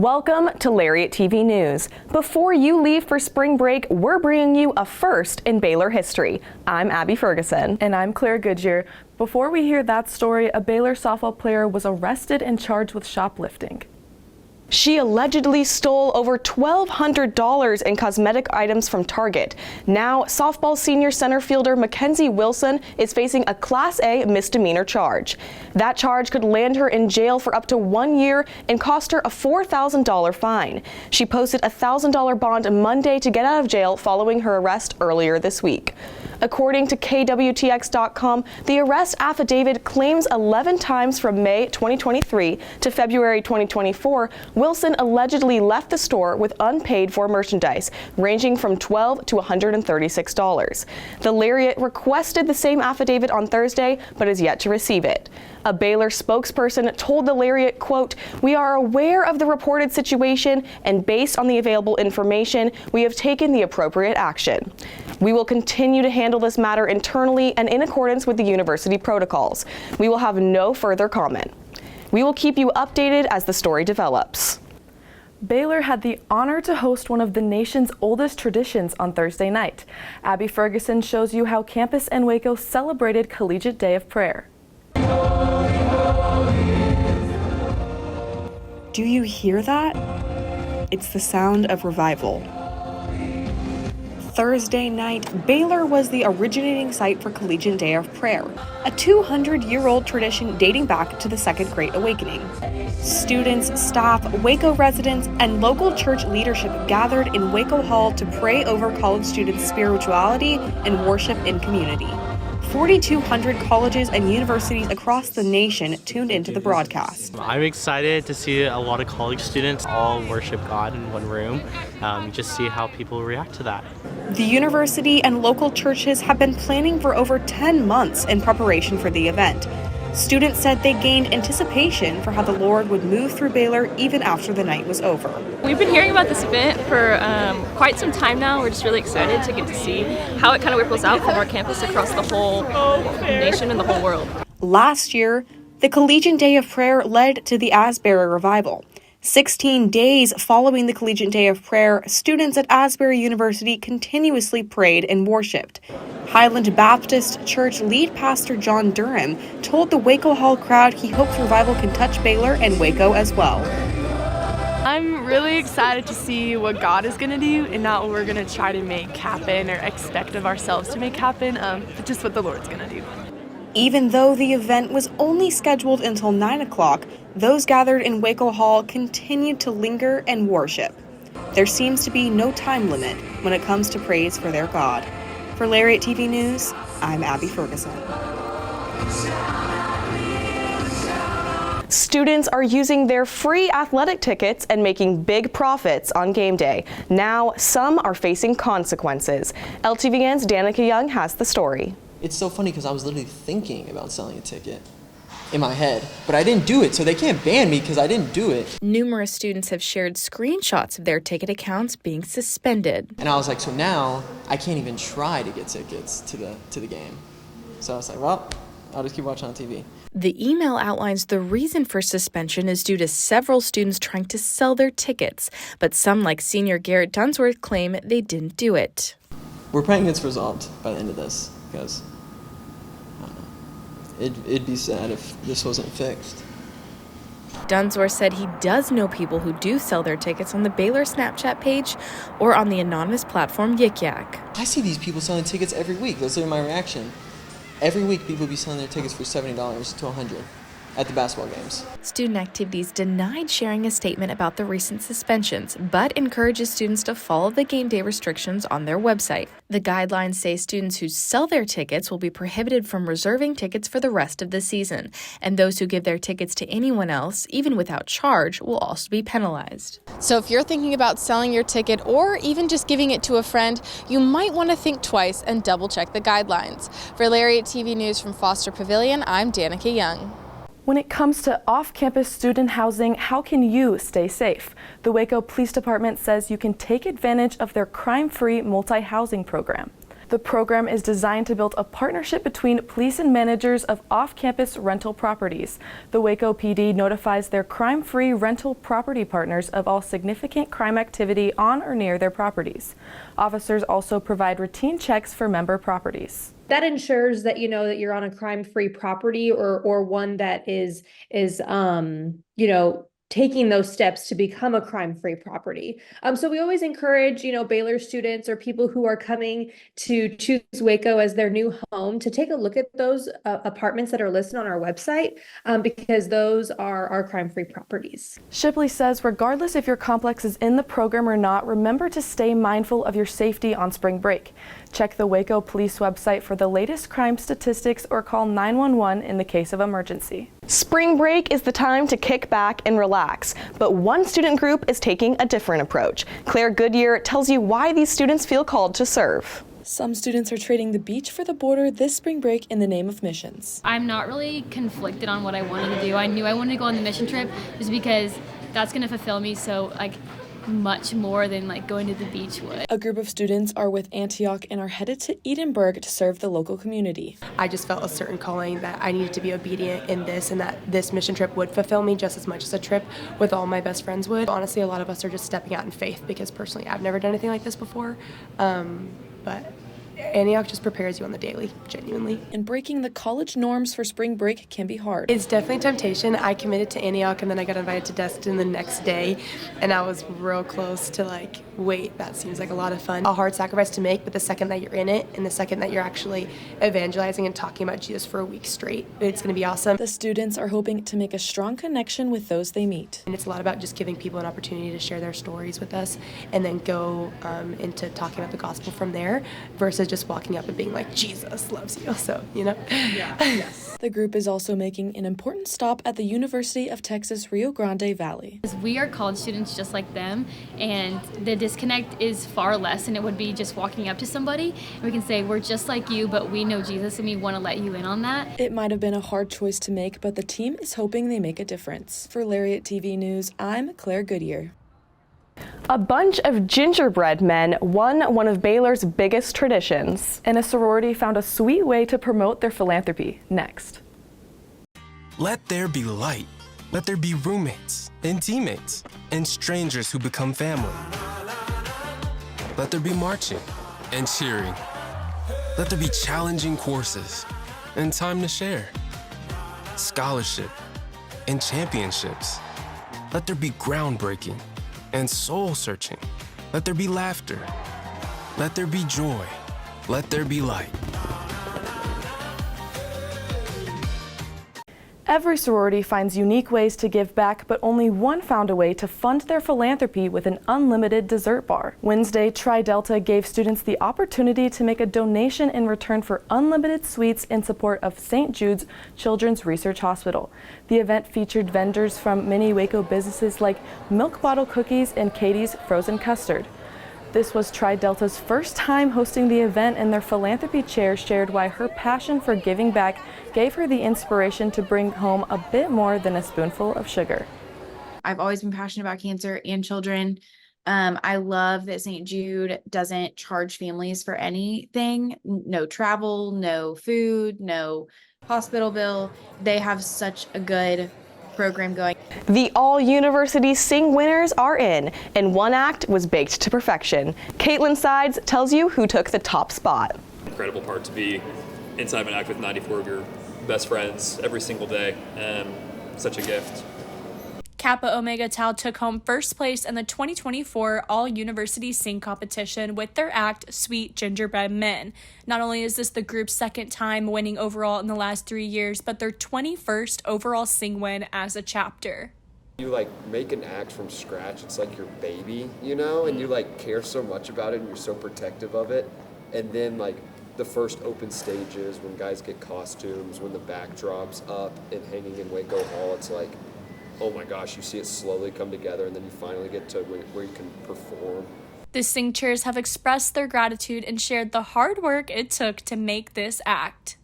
Welcome to Lariat TV News. Before you leave for spring break, we're bringing you a first in Baylor history. I'm Abby Ferguson. And I'm Claire Goodyear. Before we hear that story, a Baylor softball player was arrested and charged with shoplifting. She allegedly stole over $1,200 in cosmetic items from Target. Now, softball senior center fielder Mackenzie Wilson is facing a Class A misdemeanor charge. That charge could land her in jail for up to 1 year and cost her a $4,000 fine. She posted a $1,000 bond Monday to get out of jail following her arrest earlier this week. According to KWTX.com, the arrest affidavit claims 11 times from May 2023 to February 2024, Wilson allegedly left the store with unpaid for merchandise, ranging from $12 to $136. The Lariat requested the same affidavit on Thursday, but is yet to receive it. A Baylor spokesperson told the Lariat, quote, "We are aware of the reported situation, and based on the available information, we have taken the appropriate action. We will continue to handle this matter internally and in accordance with the university protocols. We will have no further comment. We will keep you updated as the story develops." Baylor had the honor to host one of the nation's oldest traditions on Thursday night. Abby Ferguson shows you how campus and Waco celebrated Collegiate Day of Prayer. Do you hear that? It's the sound of revival. Thursday night, Baylor was the originating site for Collegiate Day of Prayer, a 200-year-old tradition dating back to the Second Great Awakening. Students, staff, Waco residents, and local church leadership gathered in Waco Hall to pray over college students' spirituality and worship in community. 4,200 colleges and universities across the nation tuned into the broadcast. I'm excited to see a lot of college students all worship God in one room. Just see how people react to that. The university and local churches have been planning for over 10 months in preparation for the event. Students said they gained anticipation for how the Lord would move through Baylor even after the night was over. We've been hearing about this event for quite some time now. We're just really excited to get to see how it kind of ripples out from our campus across the whole nation and the whole world. Last year, the Collegiate Day of Prayer led to the Asbury Revival. 16 days following the Collegiate Day of Prayer, students at Asbury University continuously prayed and worshiped. Highland Baptist Church lead pastor John Durham told the Waco Hall crowd he hopes revival can touch Baylor and Waco as well. I'm really excited to see what God is going to do and not what we're going to try to make happen or expect of ourselves to make happen, but just what the Lord's going to do. Even though the event was only scheduled until 9 o'clock, those gathered in Waco Hall continued to linger and worship. There seems to be no time limit when it comes to praise for their God. For Lariat TV News, I'm Abby Ferguson. Students are using their free athletic tickets and making big profits on game day. Now, some are facing consequences. LTVN's Danica Young has the story. It's so funny because I was literally thinking about selling a ticket in my head, but I didn't do it, so they can't ban me because I didn't do it. Numerous students have shared screenshots of their ticket accounts being suspended. And I was like, so now I can't even try to get tickets to the game. So I was like, well, I'll just keep watching on TV. The email outlines the reason for suspension is due to several students trying to sell their tickets, but some, like senior Garrett Dunsworth, claim they didn't do it. We're praying it's resolved by the end of this because it'd be sad if this wasn't fixed. Dunsworth said he does know people who do sell their tickets on the Baylor Snapchat page or on the anonymous platform Yik Yak. I see these people selling tickets every week. That's literally my reaction. Every week people be selling their tickets for $70 to $100 at the basketball games. Student Activities denied sharing a statement about the recent suspensions, but encourages students to follow the game day restrictions on their website. The guidelines say students who sell their tickets will be prohibited from reserving tickets for the rest of the season, and those who give their tickets to anyone else, even without charge, will also be penalized. So if you're thinking about selling your ticket or even just giving it to a friend, you might want to think twice and double check the guidelines. For Lariat TV News from Foster Pavilion, I'm Danica Young. When it comes to off-campus student housing, how can you stay safe? The Waco Police Department says you can take advantage of their crime-free multi-housing program. The program is designed to build a partnership between police and managers of off-campus rental properties. The Waco PD notifies their crime-free rental property partners of all significant crime activity on or near their properties. Officers also provide routine checks for member properties. That ensures that you know that you're on a crime-free property or one that is taking those steps to become a crime-free property. So we always encourage, Baylor students or people who are coming to choose Waco as their new home to take a look at those apartments that are listed on our website because those are our crime-free properties. Shipley says regardless if your complex is in the program or not, remember to stay mindful of your safety on spring break. Check the Waco Police website for the latest crime statistics or call 911 in the case of emergency. Spring break is the time to kick back and relax, but one student group is taking a different approach. Claire Goodyear tells you why these students feel called to serve. Some students are trading the beach for the border this spring break in the name of missions. I'm not really conflicted on what I wanted to do. I knew I wanted to go on the mission trip just because that's going to fulfill me so much more than going to the beach would. A group of students are with Antioch and are headed to Edinburgh to serve the local community. I just felt a certain calling that I needed to be obedient in this and that this mission trip would fulfill me just as much as a trip with all my best friends would. Honestly, a lot of us are just stepping out in faith because personally I've never done anything like this before. But Antioch just prepares you on the daily, genuinely. And breaking the college norms for spring break can be hard. It's definitely temptation. I committed to Antioch and then I got invited to Destin the next day and I was real close to wait, that seems like a lot of fun. A hard sacrifice to make, but the second that you're in it and the second that you're actually evangelizing and talking about Jesus for a week straight, it's going to be awesome. The students are hoping to make a strong connection with those they meet. And it's a lot about just giving people an opportunity to share their stories with us and then go into talking about the gospel from there versus just walking up and being like, Jesus loves you. So, Yeah. Yes. The group is also making an important stop at the University of Texas Rio Grande Valley. We are college students just like them, and the disconnect is far less than it would be just walking up to somebody. And we can say, we're just like you, but we know Jesus and we want to let you in on that. It might have been a hard choice to make, but the team is hoping they make a difference. For Lariat TV News, I'm Claire Goodyear. A bunch of gingerbread men won one of Baylor's biggest traditions. And a sorority found a sweet way to promote their philanthropy. Next. Let there be light. Let there be roommates and teammates and strangers who become family. Let there be marching and cheering. Let there be challenging courses and time to share. Scholarship and championships. Let there be groundbreaking and soul-searching. Let there be laughter. Let there be joy. Let there be light. Every sorority finds unique ways to give back, but only one found a way to fund their philanthropy with an unlimited dessert bar. Wednesday, Tri Delta gave students the opportunity to make a donation in return for unlimited sweets in support of St. Jude's Children's Research Hospital. The event featured vendors from many Waco businesses like Milk Bottle Cookies and Katie's Frozen Custard. This was Tri Delta's first time hosting the event, and their philanthropy chair shared why her passion for giving back gave her the inspiration to bring home a bit more than a spoonful of sugar. I've always been passionate about cancer and children. I love that St. Jude doesn't charge families for anything. No travel, no food, no hospital bill. They have such a good program going. The all-university Sing winners are in, and one act was baked to perfection. Caitlin Sides tells you who took the top spot. Incredible part to be inside of an act with 94 of your best friends every single day. Such a gift. Kappa Omega Tau took home first place in the 2024 All-University Sing competition with their act, Sweet Gingerbread Men. Not only is this the group's second time winning overall in the last 3 years, but their 21st overall Sing win as a chapter. You make an act from scratch, it's like your baby, and you care so much about it and you're so protective of it. And then the first open stages, when guys get costumes, when the backdrop's up and hanging in Waco Hall, it's like, oh my gosh, you see it slowly come together and then you finally get to where you can perform. The Sing Cheers have expressed their gratitude and shared the hard work it took to make this act.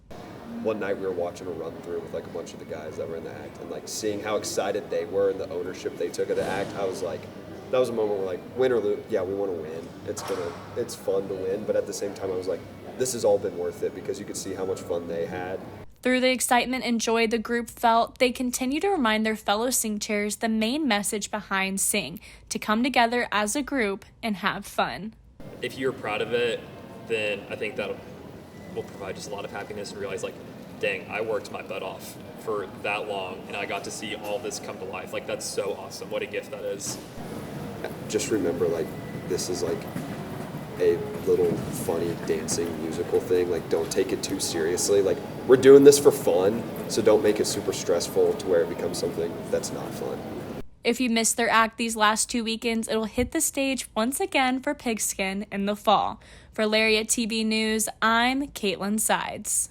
One night we were watching a run through with a bunch of the guys that were in the act and seeing how excited they were and the ownership they took of the act, I was like, that was a moment where win or lose, yeah, we want to win. It's fun to win, but at the same time I was like, this has all been worth it because you could see how much fun they had. Through the excitement and joy the group felt, they continue to remind their fellow Sing chairs the main message behind Sing, to come together as a group and have fun. If you're proud of it, then I think that will provide just a lot of happiness and realize, like, dang, I worked my butt off for that long and I got to see all this come to life. Like, that's so awesome. What a gift that is. Just remember, like, this is like a little funny dancing musical thing. Like, don't take it too seriously. Like, we're doing this for fun, so don't make it super stressful to where it becomes something that's not fun. If you missed their act these last 2 weekends, it'll hit the stage once again for Pigskin in the fall. For Lariat TV News, I'm Caitlin Sides.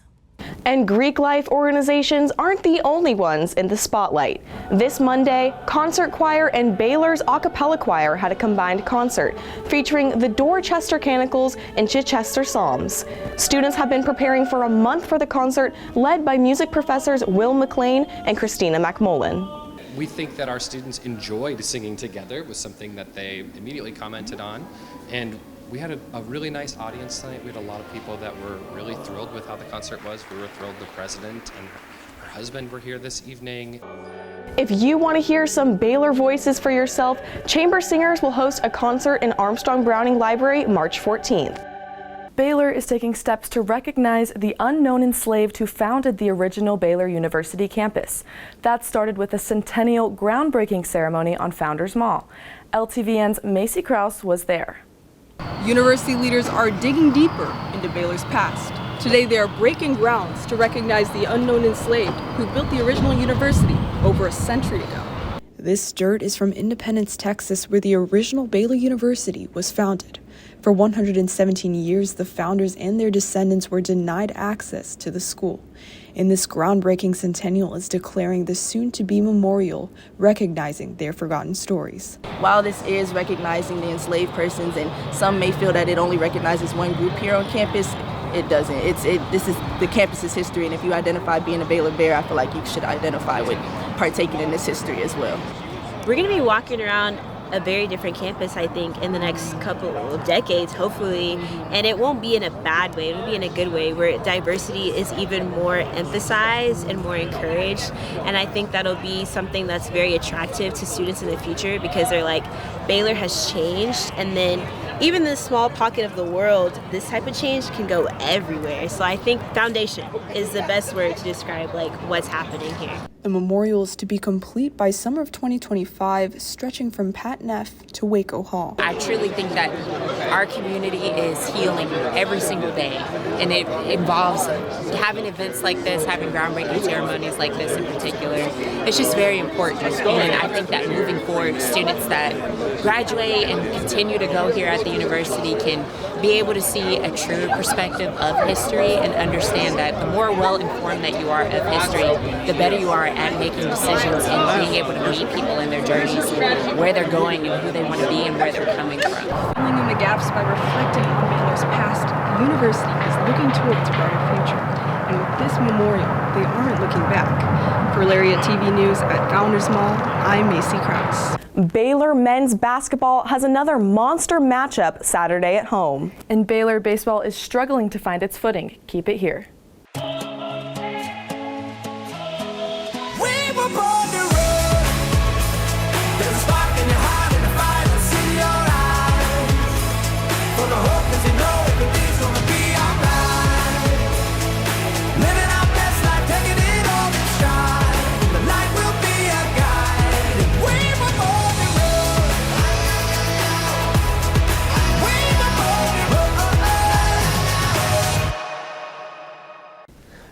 And Greek life organizations aren't the only ones in the spotlight. This Monday, Concert Choir and Baylor's a cappella choir had a combined concert featuring the Dorchester Canticles and Chichester Psalms. Students have been preparing for a month for the concert, led by music professors Will McLean and Christina McMullen. We think that our students enjoyed singing together. It was something that they immediately commented on, and we had a really nice audience tonight. We had a lot of people that were really thrilled with how the concert was. We were thrilled the president and her husband were here this evening. If you want to hear some Baylor voices for yourself, Chamber Singers will host a concert in Armstrong Browning Library March 14th. Baylor is taking steps to recognize the unknown enslaved who founded the original Baylor University campus. That started with a centennial groundbreaking ceremony on Founders Mall. LTVN's Macy Krause was there. University leaders are digging deeper into Baylor's past. Today they are breaking grounds to recognize the unknown enslaved who built the original university over a century ago. This dirt is from Independence, Texas, where the original Baylor University was founded. For 117 years, the founders and their descendants were denied access to the school. And this groundbreaking centennial is declaring the soon-to-be memorial, recognizing their forgotten stories. While this is recognizing the enslaved persons, and some may feel that it only recognizes one group here on campus, it doesn't. This is the campus's history, and if you identify being a Baylor Bear, I feel like you should identify with partaking in this history as well. We're going to be walking around a very different campus, I think, in the next couple of decades, hopefully, and it won't be in a bad way, it'll be in a good way, where diversity is even more emphasized and more encouraged, and I think that'll be something that's very attractive to students in the future, because they're like, Baylor has changed, and then even in this small pocket of the world, this type of change can go everywhere. So I think foundation is the best word to describe like what's happening here. The memorial is to be complete by summer of 2025, stretching from Pat Neff to Waco Hall. I truly think that our community is healing every single day, and it involves having events like this, having groundbreaking ceremonies like this in particular. It's just very important, and I think that moving forward, students that graduate and continue to go here at the university can be able to see a true perspective of history and understand that the more well-informed that you are of history, the better you are at making decisions and being able to meet people in their journeys, where they're going and who they want to be and where they're coming from. Filling in the gaps by reflecting on Baylor's past, the university is looking towards a brighter future. And with this memorial, they aren't looking back. For Lariat TV News at Founders Mall, I'm Macy Krause. Baylor men's basketball has another monster matchup Saturday at home. And Baylor baseball is struggling to find its footing. Keep it here.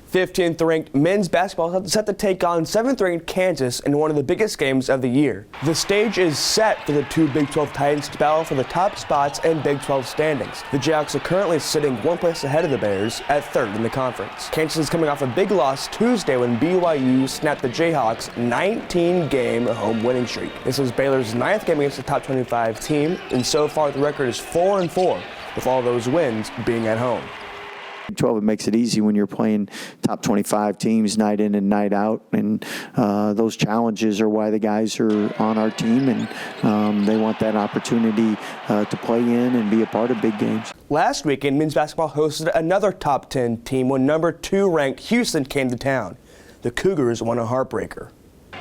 Fifteenth ranked men's basketball is set to take on 7th ranked Kansas in one of the biggest games of the year. The stage is set for the two Big 12 Titans to battle for the top spots in Big 12 standings. The Jayhawks are currently sitting one place ahead of the Bears at 3rd in the conference. Kansas is coming off a big loss Tuesday when BYU snapped the Jayhawks' 19-game home winning streak. This is Baylor's 9th game against the top 25 team, and so far the record is 4-4, with all those wins being at home. Big 12, it makes it easy when you're playing top 25 teams night in and night out, and those challenges are why the guys are on our team, and they want that opportunity to play in and be a part of big games. Last weekend, men's basketball hosted another top 10 team when number 2 ranked Houston came to town. The Cougars won a heartbreaker.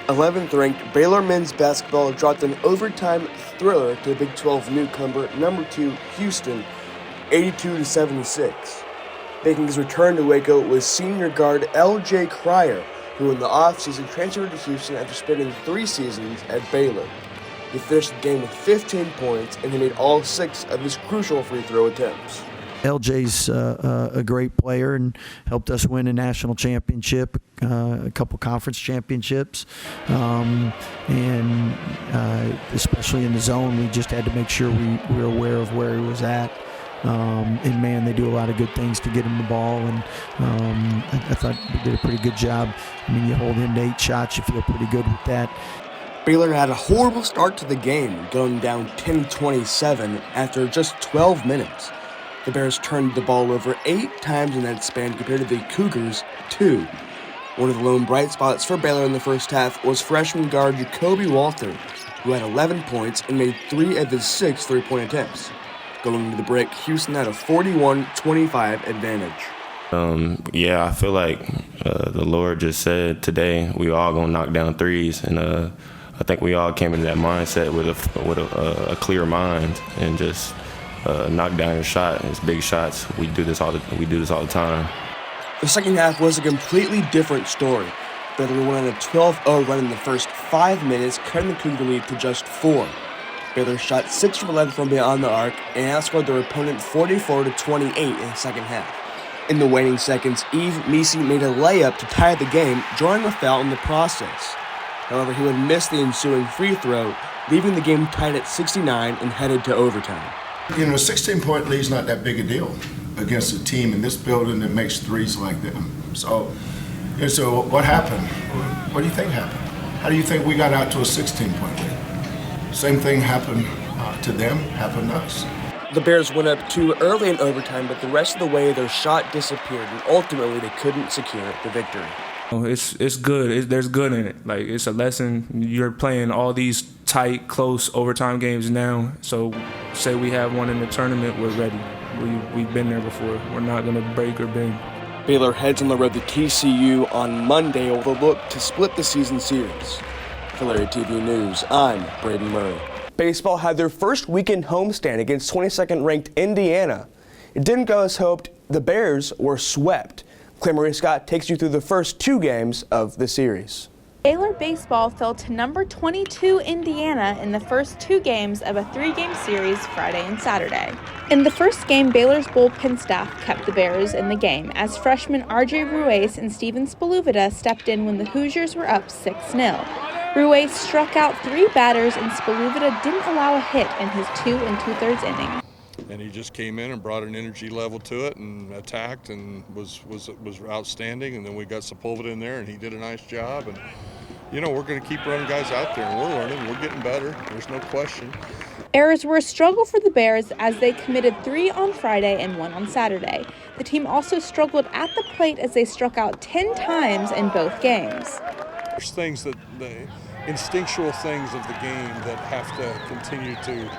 11th ranked Baylor men's basketball dropped an overtime thriller to Big 12 newcomer number 2 Houston, 82-76. Making his return to Waco was senior guard L.J. Cryer, who in the offseason transferred to Houston after spending 3 seasons at Baylor. He finished the game with 15 points, and he made all 6 of his crucial free throw attempts. LJ's a great player and helped us win a national championship, a couple conference championships, and especially in the zone, we just had to make sure we were aware of where he was at. And man, they do a lot of good things to get him the ball, and I thought we did a pretty good job. I mean, you hold him to 8 shots, you feel pretty good with that. Baylor had a horrible start to the game, going down 10-27 after just 12 minutes. The Bears turned the ball over 8 times in that span compared to the Cougars' 2. One of the lone bright spots for Baylor in the first half was freshman guard Jacoby Walter, who had 11 points and made 3 of his 6 three-point attempts. Going into the break, Houston had a 41-25 advantage. Yeah, I feel like the Lord just said today we all gonna knock down threes, and I think we all came into that mindset with a clear mind and just knock down your shot. It's big shots. We do this all the time. The second half was a completely different story. Baylor went on a 12-0 run in the first 5 minutes, cutting the Cougar lead to just 4. Baylor shot 6 from 11 from beyond the arc and outscored their opponent 44-28 in the second half. In the waning seconds, Yves Misi made a layup to tie the game, drawing a foul in the process. However, he would miss the ensuing free throw, leaving the game tied at 69 and headed to overtime. You know, a 16-point lead is not that big a deal against a team in this building that makes threes like them. So what happened? What do you think happened? How do you think we got out to a 16-point lead? Same thing happened to them, happened to us. The Bears went up 2 early in overtime, but the rest of the way their shot disappeared, and ultimately they couldn't secure the victory. It's good. There's good in it. Like, it's a lesson. You're playing all these tight, close overtime games now. So say we have one in the tournament, we're ready. We've been there before. We're not going to break or bend. Baylor heads on the road to TCU on Monday with a look to split the season series. For Lariat TV News, I'm Braden Murray. Baseball had their first weekend homestand against 22nd-ranked Indiana. It didn't go as hoped. The Bears were swept. Claire Scott takes you through the first 2 games of the series. Baylor baseball fell to number 22 Indiana in the first 2 games of a 3-game series Friday and Saturday. In the first game, Baylor's bullpen staff kept the Bears in the game as freshmen R.J. Ruiz and Steven Spaluvita stepped in when the Hoosiers were up 6-0. Ruiz struck out 3 batters and Spaluvita didn't allow a hit in his 2 2/3 inning. And he just came in and brought an energy level to it and attacked and was outstanding. And then we got Sepulveda in there and he did a nice job. And you know, we're going to keep running guys out there and we're learning. We're getting better. There's no question. Errors were a struggle for the Bears as they committed 3 on Friday and 1 on Saturday. The team also struggled at the plate as they struck out 10 times in both games. There's things that the instinctual things of the game that have to continue to.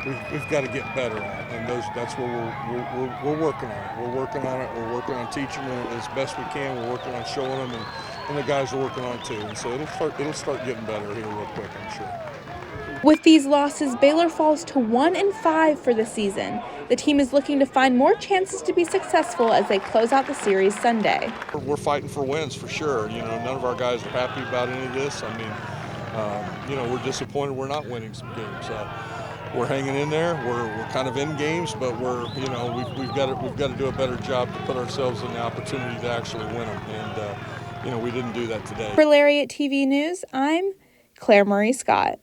We've got to get better at, and that's what we're working on. We're working on it. We're working on teaching them as best we can. We're working on showing them, and the guys are working on it too. And so it'll start getting better here real quick, I'm sure. With these losses, Baylor falls to 1-5 for the season. The team is looking to find more chances to be successful as they close out the series Sunday. We're fighting for wins for sure. You know, none of our guys are happy about any of this. I mean, you know, we're disappointed we're not winning some games. We're hanging in there. We're kind of in games, but we've got to do a better job to put ourselves in the opportunity to actually win them. And you know, we didn't do that today. For Lariat TV News, I'm Claire Murray Scott.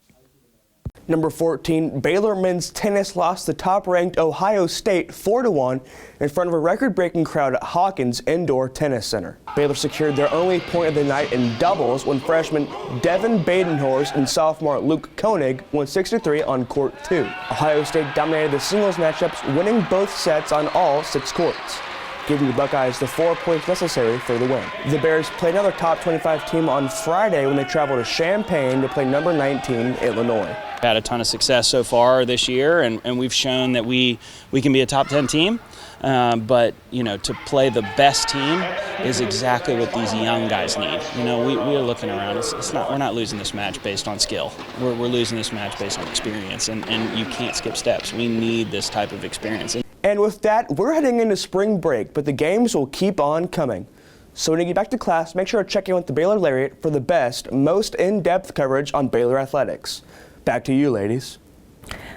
Number 14, Baylor men's tennis lost to top-ranked Ohio State 4-1 in front of a record-breaking crowd at Hawkins Indoor Tennis Center. Baylor secured their only point of the night in doubles when freshman Devin Badenhorst and sophomore Luke Koenig won 6-3 on court 2. Ohio State dominated the singles matchups, winning both sets on all 6 courts. giving the Buckeyes the 4 points necessary for the win. The Bears played another top 25 team on Friday when they traveled to Champaign to play number 19 Illinois. Had a ton of success so far this year, and we've shown that we can be a top 10 team. But to play the best team is exactly what these young guys need. We're looking around. We're not losing this match based on skill. We're losing this match based on experience, and you can't skip steps. We need this type of experience. And with that, we're heading into spring break, but the games will keep on coming. So when you get back to class, make sure to check in with the Baylor Lariat for the best, most in-depth coverage on Baylor athletics. Back to you, ladies.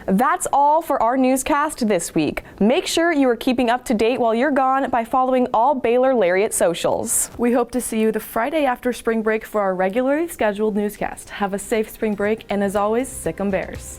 That's all for our newscast this week. Make sure you are keeping up to date while you're gone by following all Baylor Lariat socials. We hope to see you the Friday after spring break for our regularly scheduled newscast. Have a safe spring break, and as always, Sic 'em Bears.